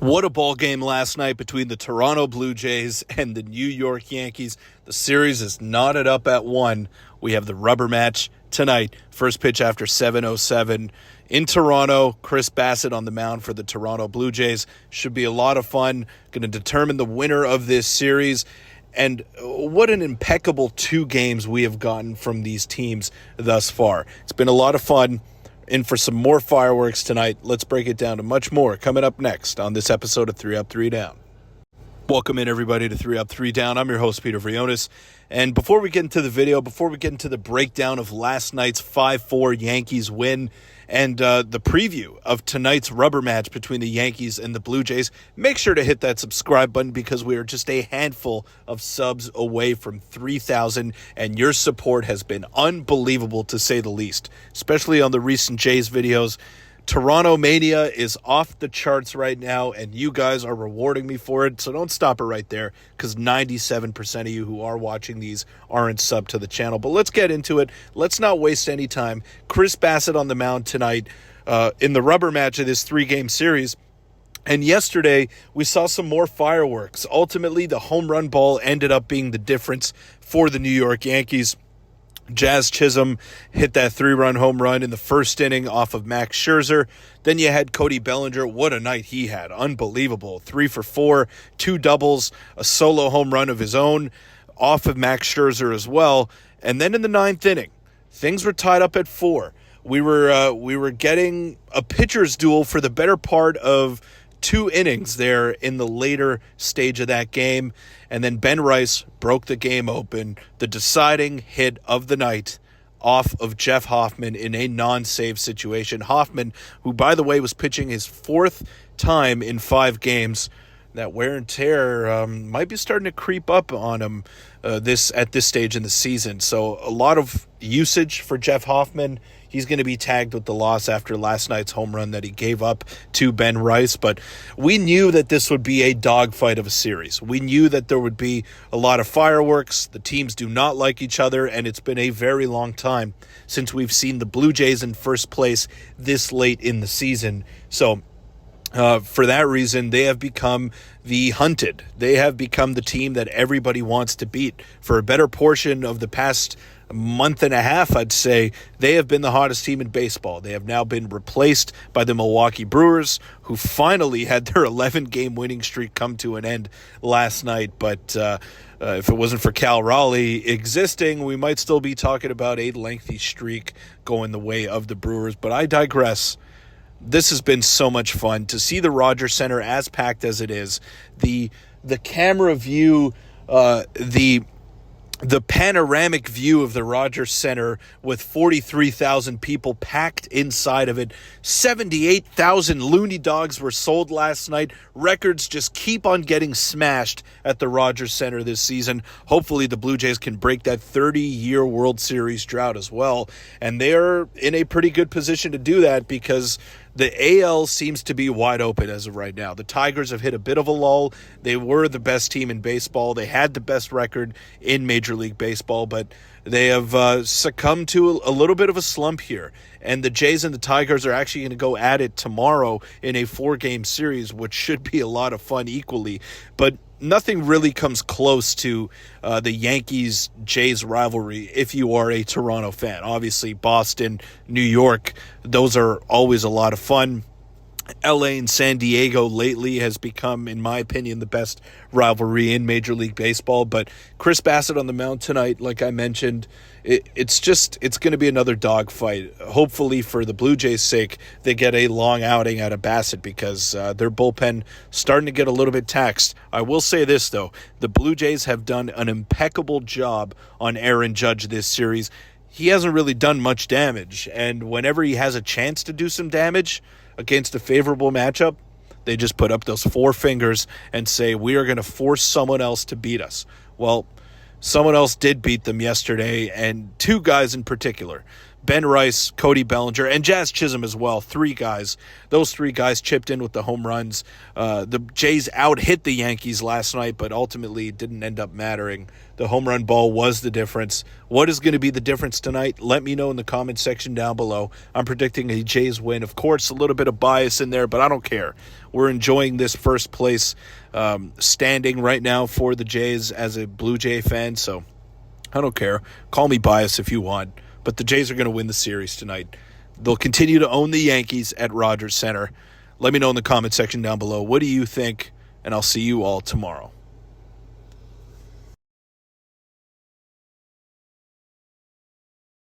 What a ball game last night between the Toronto Blue Jays and the New York Yankees. The series is knotted up at 1. We have the rubber match tonight. First pitch after 7:07 in Toronto. Chris Bassitt on the mound for the Toronto Blue Jays. Should be a lot of fun. Going to determine the winner of this series. And what an impeccable 2 games we have gotten from these teams thus far. It's been a lot of fun. In for some more fireworks tonight. Let's break it down to much more coming up next on this episode of 3 Up, 3 Down. Welcome in, everybody, to 3 Up, 3 Down. I'm your host, Peter Vryonis. And before we get into the video, before we get into the breakdown of last night's 5-4 Yankees win and the preview of tonight's rubber match between the Yankees and the Blue Jays, make sure to hit that subscribe button because we are just a handful of subs away from 3,000, and your support has been unbelievable, to say the least, especially on the recent Jays videos. Toronto Mania is off the charts right now, and you guys are rewarding me for it, so don't stop it right there, because 97% of you who are watching these aren't subbed to the channel. But let's get into it. Let's not waste any time. Chris Bassitt on the mound tonight in the rubber match of this 3-game series. And yesterday, we saw some more fireworks. Ultimately, the home run ball ended up being the difference for the New York Yankees. Jazz Chisholm hit that 3-run home run in the first inning off of Max Scherzer. Then you had Cody Bellinger. What a night he had. Unbelievable. 3 for 4, 2 doubles, a solo home run of his own off of Max Scherzer as well. And then in the 9th inning, things were tied up at 4. We were getting a pitcher's duel for the better part of 2 innings there in the later stage of that game. And then Ben Rice broke the game open, the deciding hit of the night off of Jeff Hoffman in a non-save situation. Hoffman, who, by the way, was pitching his 4th time in 5 games. That wear and tear might be starting to creep up on him at this stage in the season. So a lot of usage for Jeff Hoffman. He's going to be tagged with the loss after last night's home run that he gave up to Ben Rice. But we knew that this would be a dogfight of a series. We knew that there would be a lot of fireworks. The teams do not like each other, and it's been a very long time since we've seen the Blue Jays in first place this late in the season. So for that reason, they have become the hunted. They have become the team that everybody wants to beat. For a better portion of the past month and a half, I'd say, they have been the hottest team in baseball. They have now been replaced by the Milwaukee Brewers, who finally had their 11-game winning streak come to an end last night. But if it wasn't for Cal Raleigh existing, we might still be talking about a lengthy streak going the way of the Brewers. But I digress. This has been so much fun to see the Rogers Center as packed as it is. The camera view, the panoramic view of the Rogers Center with 43,000 people packed inside of it. 78,000 loony dogs were sold last night. Records just keep on getting smashed at the Rogers Center this season. Hopefully the Blue Jays can break that 30-year World Series drought as well. And they are in a pretty good position to do that because the AL seems to be wide open as of right now. The Tigers have hit a bit of a lull. They were the best team in baseball. They had the best record in Major League Baseball, but they have succumbed to a little bit of a slump here. And the Jays and the Tigers are actually going to go at it tomorrow in a 4-game series, which should be a lot of fun equally. But nothing really comes close to the Yankees-Jays rivalry if you are a Toronto fan. Obviously, Boston, New York, those are always a lot of fun. LA and San Diego lately has become, in my opinion, the best rivalry in Major League Baseball. But Chris Bassitt on the mound tonight, like I mentioned, it's going to be another dogfight. Hopefully, for the Blue Jays' sake, they get a long outing out of Bassitt because their bullpen starting to get a little bit taxed. I will say this, though. The Blue Jays have done an impeccable job on Aaron Judge this series. He hasn't really done much damage, and whenever he has a chance to do some damage against a favorable matchup, they just put up those 4 fingers and say, we are going to force someone else to beat us. Well, someone else did beat them yesterday, and 2 guys in particular. Ben Rice, Cody Bellinger, and Jazz Chisholm as well. Three guys. Those three guys chipped in with the home runs. The Jays out-hit the Yankees last night, but ultimately it didn't end up mattering. The home run ball was the difference. What is going to be the difference tonight? Let me know in the comment section down below. I'm predicting a Jays win. Of course, a little bit of bias in there, but I don't care. We're enjoying this first place standing right now for the Jays as a Blue Jay fan, so I don't care. Call me biased if you want, but the Jays are going to win the series tonight. They'll continue to own the Yankees at Rogers Center. Let me know in the comment section down below. What do you think? And I'll see you all tomorrow.